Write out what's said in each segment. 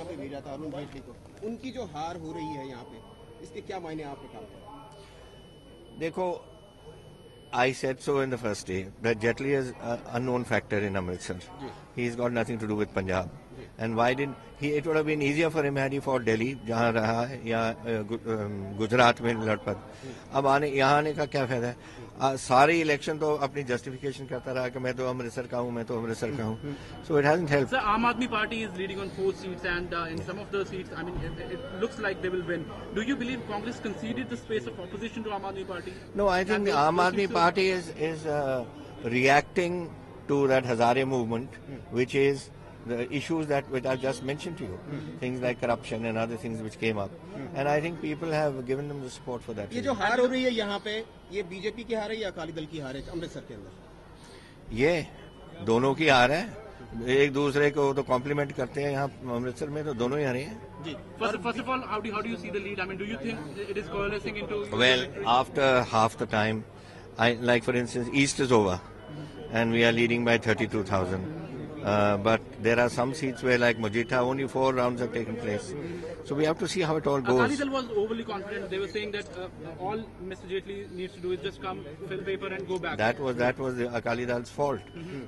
यहाँ पे भेजा था अरुण जेटली को, उनकी जो हार हो रही है यहाँ पे, इसके क्या मायने आप निकालते हैं? देखो, I said so in the first day that Jetli is an unknown factor in Amritsar. He's got nothing to do with Punjab. And why didn't he? It would have been easier for him had he fought Delhi, जहाँ रहा है, या गुजरात में लड़पत. अब यहाँ आने का क्या फायदा है? सारे इलेक्शन तो अपनी जस्टिफिकेशन करता रहा कि मैं तो अमृतसर का हूँ, मैं तो अमृतसर का हूँ. So it hasn't helped. Sir, Aam Aadmi Party is leading on 4 seats, and in some of the seats, I mean, it looks like they will win. Do you believe Congress conceded the space of opposition to Aam Aadmi Party? No, I think the Aam Aadmi Party is reacting to that Hazare movement, which is the issues which I just mentioned to you, things like corruption and other things which came up, and I think people have given them the support for that. ये जो हार हो रही है यहाँ पे, ये BJP की हार है या अकाली दल की हार है अमृतसर के अंदर? ये दोनों की हार है. एक दूसरे को तो कॉम्प्लीमेंट करते हैं. यहाँ अमृतसर में तो दोनों ही हारे हैं. जी. First of all, how do you see the lead? I mean, do you think it is coalescing into? Well, after half the time, like for instance, East is over, and we are leading by 32,000. But there are some seats where, like Mujita, only 4 rounds have taken place. So we have to see how it all goes. Akali Dal was overly confident. They were saying that all Mr. Jetli needs to do is just come, fill paper, and go back. That was the Akali Dal's fault,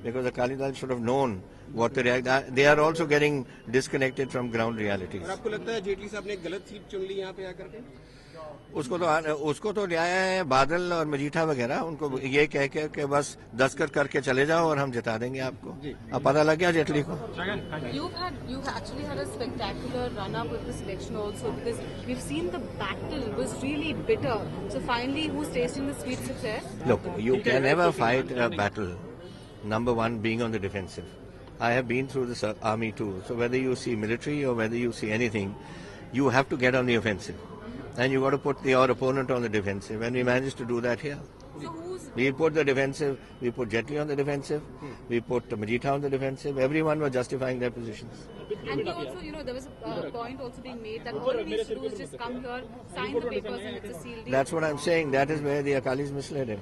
because Akali Dal should have known what to react. They are also getting disconnected from ground realities. और आपको लगता है जेटली साहब ने गलत seat चुन ली यहाँ पे आकर के? उसको तो ले आया है बादल और मजीठा वगैरह. उनको ये कह के कि बस दस्तखत करके चले जाओ और हम जिता देंगे आपको. अब पता लग गया जेटली को. You've actually had a spectacular run up with this election also, because we've seen the battle was really bitter. So finally, who's tasting the sweet success? Look, you can never fight a battle, number one, being on the defensive. I have been through this army too. So whether you see military or whether you see anything, you have to get on the offensive. And you got to put your opponent on the defensive, and we managed to do that here. We put the defensive, we put Jetli on the defensive, we put Mujita on the defensive. Everyone was justifying their positions. And we also, there was a point also being made that all we need to do is just come here, sign the papers, and it's a sealed deal. That's what I'm saying. That is where the Akalis misled him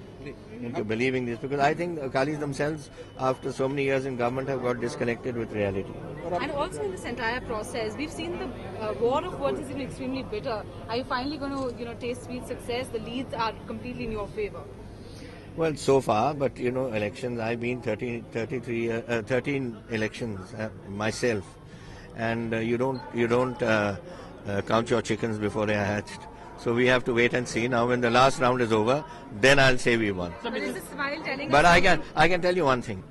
into believing this, because I think the Akalis themselves, after so many years in government, have got disconnected with reality. And also in this entire process, we've seen the war of words has been extremely bitter. Are you finally going to, taste sweet success? The leads are completely in your favor. Well, so far, but elections, I've been 13 elections myself, and you don't count your chickens before they are hatched. So we have to wait and see. Now, when the last round is over, then I'll say we won. But is the smile telling But us? I can tell you one thing,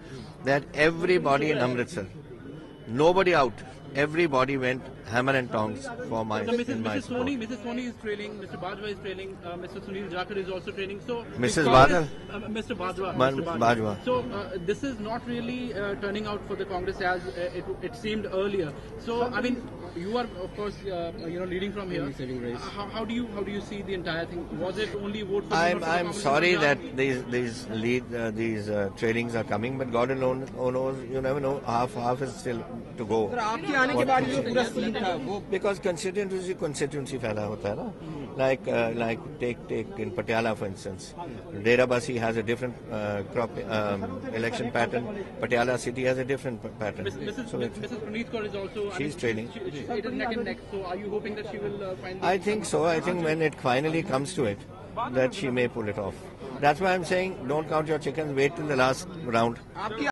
that everybody in Amritsar, nobody out, everybody went hammer and tongs for my So Mrs. Soni is trailing, Mr. Bajwa is trailing, Mr. Sunil Jakar is also trailing. So Mrs. Badal? Mr. Bajwa. Bajwa. So this is not really turning out for the Congress as it seemed earlier. So I mean, you are of course leading from here. How do you see the entire thing? Was it only vote for? I'm sorry that these trailings are coming, but God alone knows. You never know. Half is still to go. Because constituency फैला होता है ना. Like take in Patiala for instance, Derabasi has a different election pattern. Patiala city has a different pattern. Mrs. Praneeth Kaur is also. She's training. It is neck and neck. So are you hoping that she will find? I think so. I think when it finally comes to it, that she may pull it off. That's why I'm saying don't count your chickens. Wait till the last round.